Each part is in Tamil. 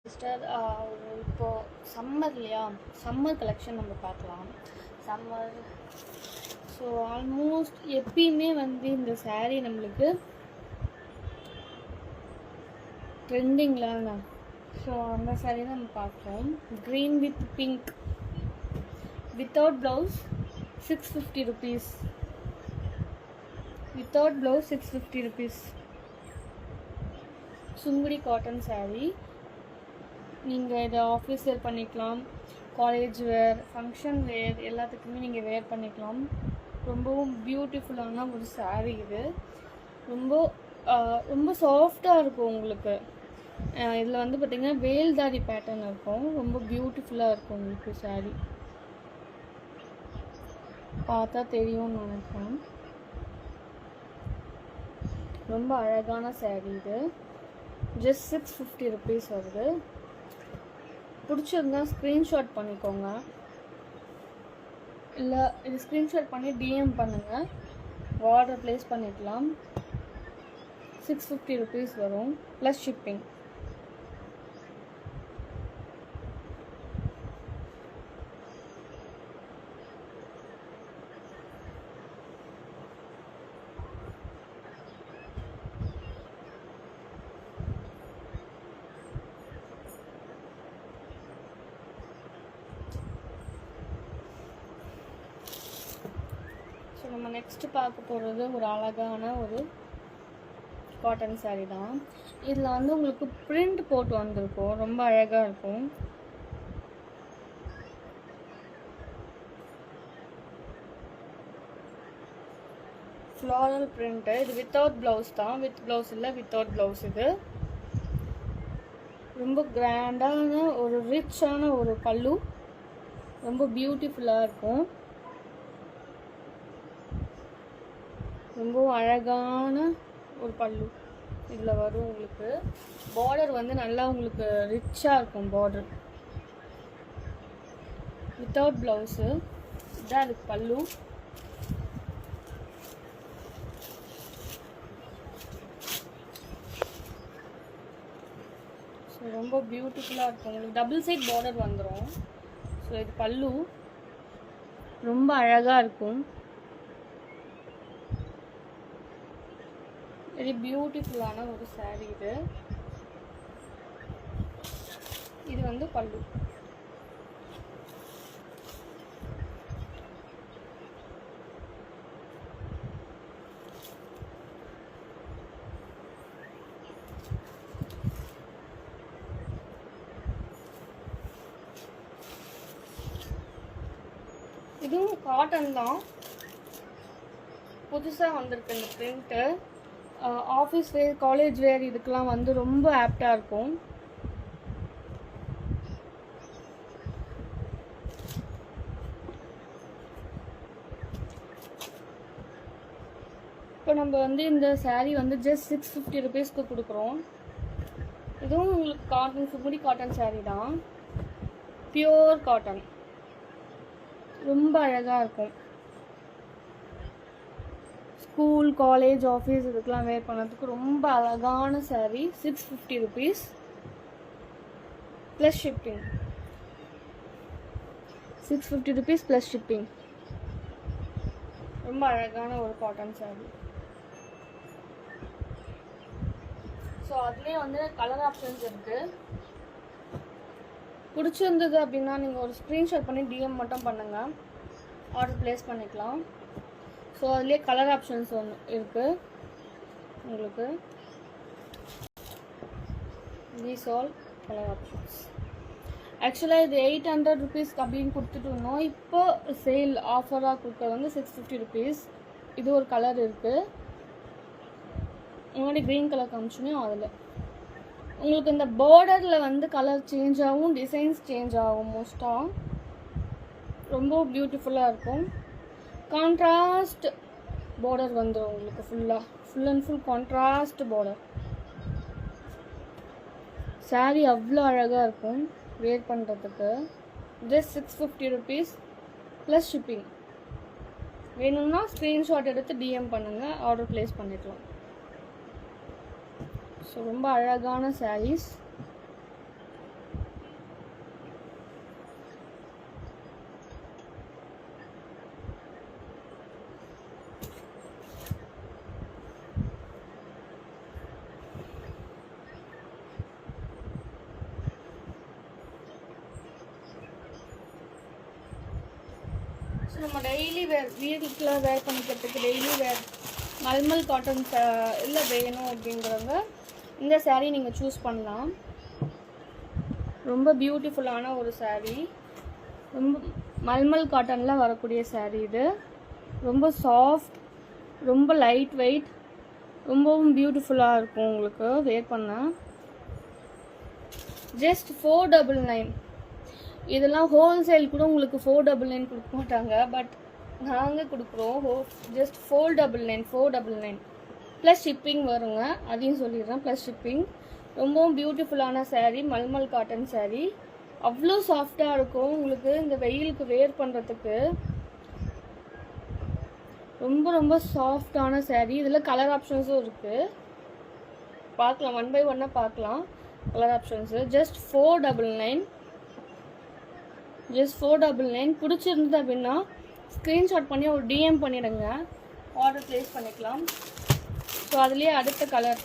சிஸ்டர் இப்போது சம்மர் இல்லையா, சம்மர் கலெக்ஷன் நம்ம பார்க்கலாம். சம்மர் ஸோ ஆல்மோஸ்ட் எப்பயுமே இந்த saree நம்மளுக்கு ட்ரெண்டிங்கில். ஸோ அந்த saree தான் நம்ம பார்க்குறோம். Green with pink without blouse 650 rupees. Without blouse 650 rupees. Sungudi cotton saree. நீங்கள் இதை ஆஃபீஸ் வேர் பண்ணிக்கலாம், காலேஜ் வேர், ஃபங்க்ஷன் வேர் எல்லாத்துக்குமே நீங்கள் வேர் பண்ணிக்கலாம். ரொம்பவும் பியூட்டிஃபுல்லான ஒரு saree இது. ரொம்ப சாஃப்டாக இருக்கும் உங்களுக்கு. இதில் பார்த்திங்கன்னா வேல்தாரி பேட்டர்ன் இருக்கும். ரொம்ப பியூட்டிஃபுல்லாக இருக்கும் உங்களுக்கு saree. பார்த்தா தெரியும்னு நினைக்கிறேன். ரொம்ப அழகான saree இது. ஜஸ்ட் 650 rupees வருது. பிடிச்சிருந்தா ஸ்க்ரீன்ஷாட் பண்ணிக்கோங்க, இல்லை இது ஸ்க்ரீன்ஷாட் பண்ணி டிஎம் பண்ணுங்கள், ஆர்டர் ப்ளேஸ் பண்ணிக்கலாம். 650 rupees வரும் ப்ளஸ் ஷிப்பிங். ஸோ நம்ம நெக்ஸ்ட்டு பார்க்க போகிறது ஒரு அழகான ஒரு காட்டன் saree தான். இதில் உங்களுக்கு பிரிண்ட் போட்டு வந்திருக்கும், ரொம்ப அழகாக இருக்கும். Floral print. இது வித்தவுட் ப்ளவுஸ் தான், வித் ப்ளவுஸ் இல்லை, வித்தவுட் ப்ளவுஸ். இது ரொம்ப கிராண்டான ஒரு ரிச்சான ஒரு பல்லு, ரொம்ப பியூட்டிஃபுல்லாக இருக்கும். ரொம்ப அழகான ஒரு பல்லு இதில் வரும் உங்களுக்கு. பார்டர் நல்லா உங்களுக்கு ரிச்சாக இருக்கும் பார்டர். வித்தவுட் ப்ளவுஸு இதுதான் அதுக்கு பல்லு. ஸோ ரொம்ப பியூட்டிஃபுல்லாக இருக்கும் உங்களுக்கு. டபுள் சைட் பார்டர் வந்துடும். ஸோ இது பல்லு ரொம்ப அழகாக இருக்கும். வெரி பியூட்டிஃபுல்லான ஒரு saree இது. இது பல்லு. இதுவும் காட்டன் தான், புதுசாக வந்திருக்கு இந்த பிரிண்ட்டு. ஆஃபீஸ் வேர், காலேஜ் வேர் இதுக்கெலாம் ரொம்ப ஆப்டாக இருக்கும். இப்போ நம்ம இந்த saree ஜஸ்ட் 650 rupeesக்கு கொடுக்குறோம். இதுவும் உங்களுக்கு காட்டன், சுங்குடி காட்டன் saree தான், பியூர் காட்டன். ரொம்ப அழகாக இருக்கும். ஸ்கூல், காலேஜ், ஆஃபீஸ் இதுக்கெலாம் வேர் பண்ணுறதுக்கு ரொம்ப அழகான saree. 650 rupees plus shipping. 650 rupees plus shipping. ரொம்ப அழகான ஒரு காட்டன் saree. ஸோ அதுலேயே கலர் ஆப்ஷன்ஸ் இருக்குது. பிடிச்சிருந்தது அப்படின்னா நீங்கள் ஒரு ஸ்க்ரீன்ஷாட் பண்ணி டிஎம் மட்டும் பண்ணுங்கள், ஆர்டர் ப்ளேஸ் பண்ணிக்கலாம். ஸோ அதுலேயே கலர் ஆப்ஷன்ஸ் ஒன்று இருக்குது உங்களுக்கு. These all colour options. ஆக்சுவலாக இது 800 rupees அப்படின்னு கொடுத்துட்டு இருந்தோம். இப்போ சேல் ஆஃபராக கொடுக்குறது 650 rupees. இது ஒரு கலர் இருக்குது. முன்னாடி க்ரீன் கலர் காமிச்சுனோம். அதில் உங்களுக்கு இந்த பார்டரில் கலர் சேஞ்ச் ஆகும், டிசைன்ஸ் சேஞ்ச் ஆகும். மோஸ்ட்டாக ரொம்ப பியூட்டிஃபுல்லாக இருக்கும். கான்ட்ராஸ்ட் பார்டர் வந்துடும் உங்களுக்கு. Full and full contrast border. saree அவ்வளோ அழகாக இருக்கும் வேர் பண்ணுறதுக்கு. Just 650 rupees plus shipping. வேணும்னா ஸ்க்ரீன்ஷாட் எடுத்து டிஎம் பண்ணுங்கள், ஆர்டர் ப்ளேஸ் பண்ணிக்கலாம். ஸோ ரொம்ப அழகான sarees. நம்ம டெய்லி வேர் வீட்டுக்குள்ள வேர் பண்ணிக்கிறதுக்கு டெய்லி வேர் மல்மல் காட்டன் இல்லை வேணும் அப்படிங்கிறவங்க இந்த saree நீங்கள் சூஸ் பண்ணலாம். ரொம்ப பியூட்டிஃபுல்லான ஒரு saree. ரொம்ப மல்மல் காட்டனில் வரக்கூடிய saree இது. ரொம்ப சாஃப்ட், ரொம்ப லைட் வெயிட், ரொம்பவும் பியூட்டிஃபுல்லாக இருக்கும் உங்களுக்கு வேர் பண்ண. ஜஸ்ட் 499. இதெல்லாம் ஹோல்சேல் கூட உங்களுக்கு 499 கொடுக்க மாட்டாங்க. பட் நாங்கள் கொடுக்குறோம் ஜஸ்ட் 499 ப்ளஸ் ஷிப்பிங் வருங்க, அதையும் சொல்லிடுறேன். Plus shipping. ரொம்பவும் பியூட்டிஃபுல்லான saree, மல்மல் காட்டன் saree. அவ்வளோ சாஃப்டாக இருக்கும் உங்களுக்கு இந்த வெயிலுக்கு வேர் பண்ணுறதுக்கு. ரொம்ப ரொம்ப சாஃப்டான saree. இதில் கலர் ஆப்ஷன்ஸும் இருக்குது, பார்க்கலாம். 1 by 1 பார்க்கலாம் கலர் ஆப்ஷன்ஸு. ஜஸ்ட் 499. ஜஸ்ட் 499. பிடிச்சிருந்தது அப்படின்னா ஸ்க்ரீன்ஷாட் பண்ணி ஒரு டிஎம் பண்ணிடுங்க, ஆர்டர் ப்ளேஸ் பண்ணிக்கலாம். ஸோ அதுலேயே அடுத்த கலர்.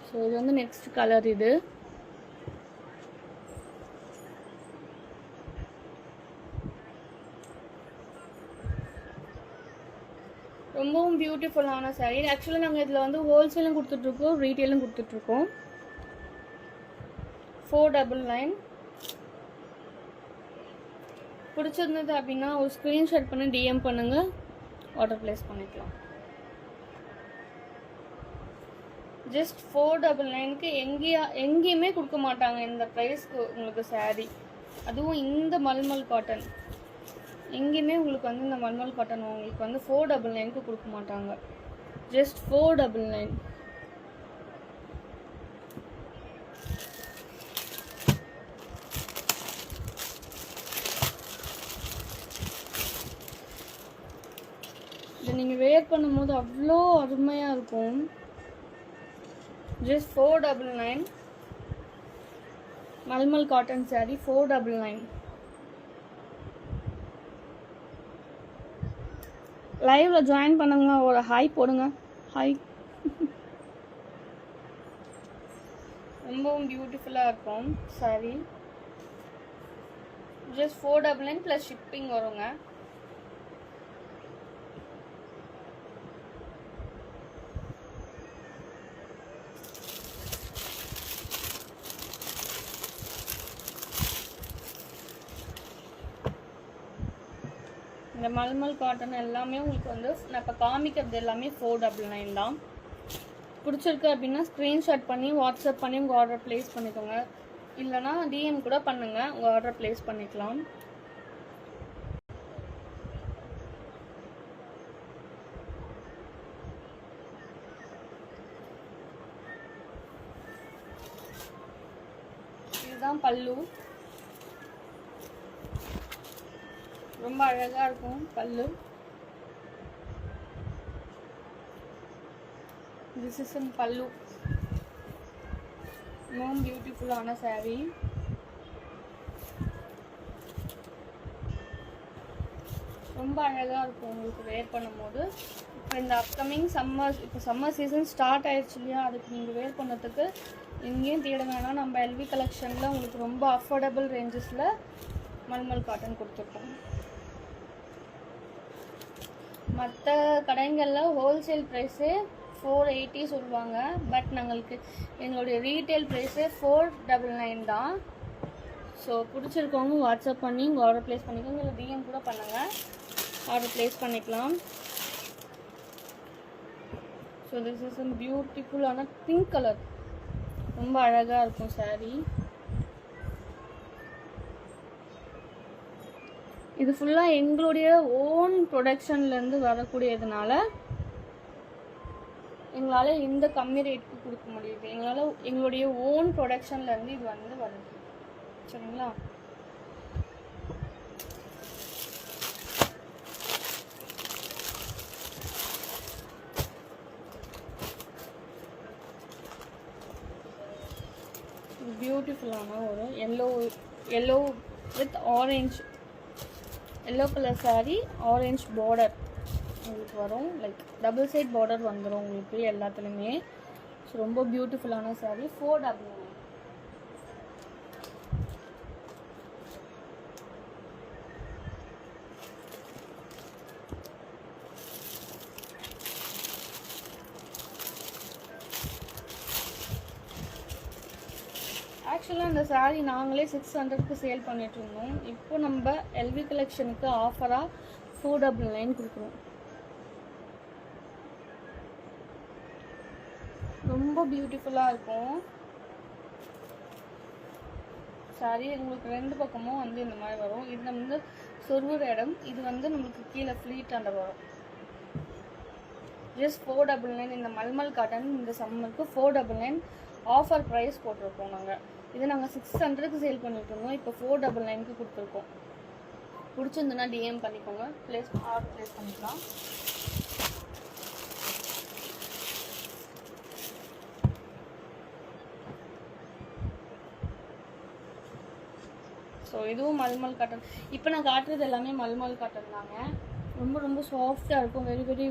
ஸோ இது வந்து நெக்ஸ்ட் கலர். இது ரொம்பவும் பியூட்டிஃபுல்லான saree. ஆக்சுவலாக நாங்கள் இதில் வந்து ஹோல்சேலும் கொடுத்துட்ருக்கோம், ரீட்டெயிலும் கொடுத்துட்ருக்கோம். 499. பிடிச்சிருந்தது அப்படின்னா ஒரு ஸ்க்ரீன்ஷாட் பண்ணி டிஎம் பண்ணுங்கள், ஆர்டர் ப்ளேஸ் பண்ணிக்கலாம். ஜஸ்ட் 499க்கு எங்கேயுமே கொடுக்க மாட்டாங்க இந்த ப்ரைஸ்க்கு உங்களுக்கு saree. அதுவும் இந்த மல்மல் காட்டன் எங்கேயுமே உங்களுக்கு வந்து இந்த மல்மல் காட்டன் உங்களுக்கு வந்து 499க்கு கொடுக்க மாட்டாங்க. ஜஸ்ட் 499. இதை நீங்கள் வேர் பண்ணும்போது அவ்வளோ அருமையாக இருக்கும். ஜஸ்ட் 499. Mulmul cotton saree 499. லைவ்ல ஜாயின் பண்ணுங்க, ஒரு ஹாய் போடுங்க. ஹாய். ரொம்பவும் பியூட்டிஃபுல்லாக இருக்கும் saree. ஜஸ்ட் 499 ப்ளஸ் ஷிப்பிங் வருங்க. இந்த மல்மல் காட்டன் எல்லாமே உங்களுக்கு வந்து நான் இப்போ காமிக்கிறது எல்லாமே 499 தான். பிடிச்சிருக்கு அப்படின்னா ஸ்க்ரீன்ஷாட் பண்ணி வாட்ஸ்அப் பண்ணி உங்கள் ஆர்டர் ப்ளேஸ் பண்ணிக்கோங்க. இல்லைனா டிஎம் கூட பண்ணுங்கள், உங்கள் ஆர்டர் ப்ளேஸ் பண்ணிக்கலாம். இதுதான் பல்லு. ரொம்ப அழகாக இருக்கும் பல்லு. திஸ் இஸ் இன் பல்லு. ரொம்ப பியூட்டிஃபுல்லான saree. ரொம்ப அழகாக இருக்கும் உங்களுக்கு வேர் பண்ணும்போது. இப்போ இந்த அப்கமிங் சம்மர் சீசன் ஸ்டார்ட் ஆயிடுச்சு இல்லையா, அதுக்கு நீங்கள் வேர் பண்ணதுக்கு எங்கேயும் தேட வேணாம். நம்ம எல்வி கலெக்ஷனில் உங்களுக்கு ரொம்ப அஃபோர்டபுள் ரேஞ்சஸில் மல்மல் காட்டன் கொடுத்துருக்கோம். மற்ற கடைகளில் ஹோல்சேல் ப்ரைஸே 480 சொல்லுவாங்க. பட் எங்களுடைய ரீட்டெயில் ப்ரைஸே 499 தான். ஸோ பிடிச்சிருக்கவங்க வாட்ஸ்அப் பண்ணி உங்கள் ஆர்டர் ப்ளேஸ் பண்ணிக்கோங்க, இல்லை டிஎம் கூட பண்ணுங்கள், ஆர்டர் ப்ளேஸ் பண்ணிக்கலாம். ஸோ திஸ் இஸ் பியூட்டிஃபுல்லான பிங்க் கலர். ரொம்ப அழகாக இருக்கும் saree. இது ஃபுல்லாக எங்களுடைய ஓன் ப்ரொடக்ஷன்லேருந்து வரக்கூடியதுனால எங்களால் இந்த கம்மி ரேட்டுக்கு கொடுக்க முடியுது. எங்களுடைய ஓன் ப்ரொடக்ஷன்லேருந்து இது வந்து வருது. சரிங்களா? பியூட்டிஃபுல்லான ஒரு yellow with orange, yellow colour saree, orange border உங்களுக்கு வரும். லைக் டபுள் சைட் பார்டர் வந்துடும் உங்களுக்கு எல்லாத்துலேயுமே. ஸோ ரொம்ப பியூட்டிஃபுல்லான saree. 499. ஆக்சுவலாக இந்த சாரீ நாங்களே 600க்கு சேல் பண்ணிட்டு இருந்தோம். இப்போ நம்ம எல்வி கலெக்ஷனுக்கு ஆஃபராக 499 கொடுக்குறோம். ரொம்ப பியூட்டிஃபுல்லாக இருக்கும் சாரீ. உங்களுக்கு 2 பக்கமும் வந்து இந்த மாதிரி வரும். இது வந்து சொருவுற இடம், இது வந்து நம்மளுக்கு கீழே ஃப்ளீட் அந்த வரும். ஜஸ்ட் 499. இந்த மல்மல் காட்டன் இந்த சம்மருக்கு 499 ஆஃபர் ப்ரைஸ் போட்டிருக்கோம். நாங்கள் இது நாங்கள் 600க்கு சேல் பண்ணிட்டு இருந்தோம். இப்போ 499க்கு கொடுத்துருக்கோம். பிடிச்சிருந்துன்னா டிஎம் பண்ணிக்கோங்க, ஆர்டர் ப்ளேஸ் பண்ணிக்கலாம். ஸோ இதுவும் மல்மல் காட்டன். இப்போ நான் காட்டுறது எல்லாமே மல்மல் காட்டன் தாங்க. ரொம்ப ரொம்ப சாஃப்டாக இருக்கும். வெரி வெரி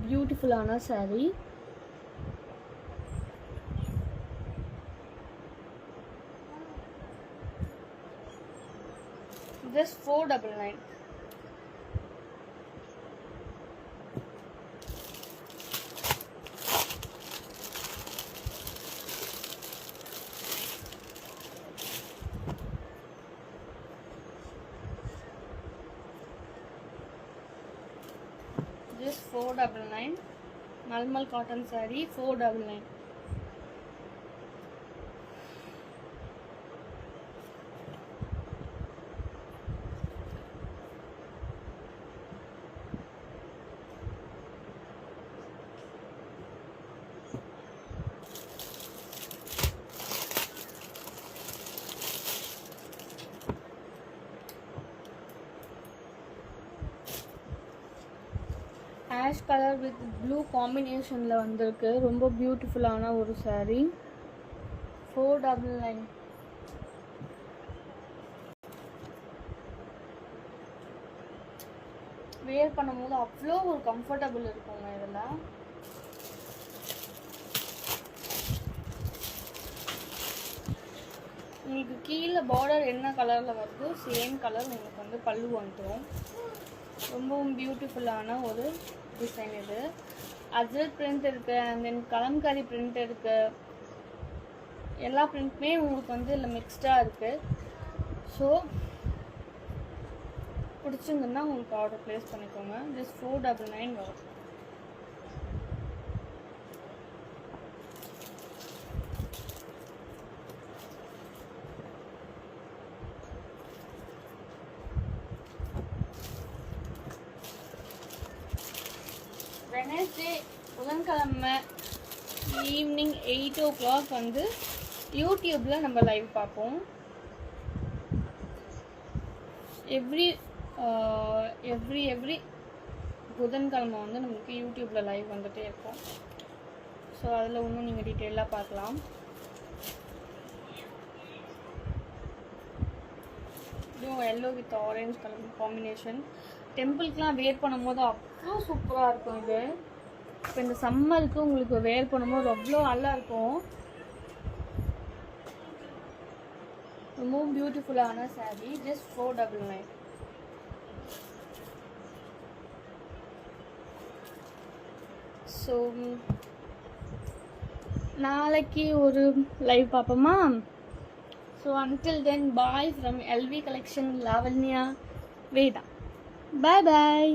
பியூட்டிஃபுல்லான sari. Just 499. Just 499. Malmal cotton saree 499. Ash colour with blue காம்பினேஷனில் வந்திருக்கு. ரொம்ப பியூட்டிஃபுல்லான ஒரு சாரீ. 499. வேர் பண்ணும்போது அவ்வளோ ஒரு கம்ஃபர்டபுள் இருக்குங்க. இதெல்லாம் உங்களுக்கு கீழே பார்டர் என்ன கலரில் வருதோ சேம் கலர் உங்களுக்கு வந்து பல்லு வந்துடும். ரொம்பவும் பியூட்டிஃபுல்லான ஒரு டிசைன் இது. அஜ்ரக் பிரிண்ட் இருக்குது, அண்ட் தென் கலம்காரி பிரிண்ட் இருக்குது. எல்லா பிரிண்ட்டுமே உங்களுக்கு வந்து இதில் மிக்ஸ்டாக இருக்குது. ஸோ பிடிச்சிருந்துன்னா உங்களுக்கு ஆர்டர் ப்ளேஸ் பண்ணிக்கோங்க. ஜஸ்ட் 499 வரும். வெனஸ்டே புதன்கிழமை ஈவினிங் 8 o'clock வந்து யூடியூப்பில் நம்ம லைவ் பார்ப்போம். எவ்ரி புதன்கிழமை வந்து நமக்கு யூடியூப்பில் லைவ் வந்துகிட்டே இருக்கும். ஸோ அதில் இன்னும் நீங்கள் டீட்டெயிலாக பார்க்கலாம். இதுவும் yellow with orange colour combination. டெம்பிளுக்கெலாம் வேர் பண்ணும்போது அவ்வளோ சூப்பராக இருக்கும். இது இப்போ இந்த சம்மருக்கு உங்களுக்கு வேர் பண்ணும்போது அவ்வளோ நல்லா இருக்கும். ரொம்பவும் பியூட்டிஃபுல்லான சாரீ. ஜஸ்ட் 499. ஸோ நாளைக்கு ஒரு லைவ் பார்ப்போமா? So until then bye from L V collection Lavanya Veda. Bye bye.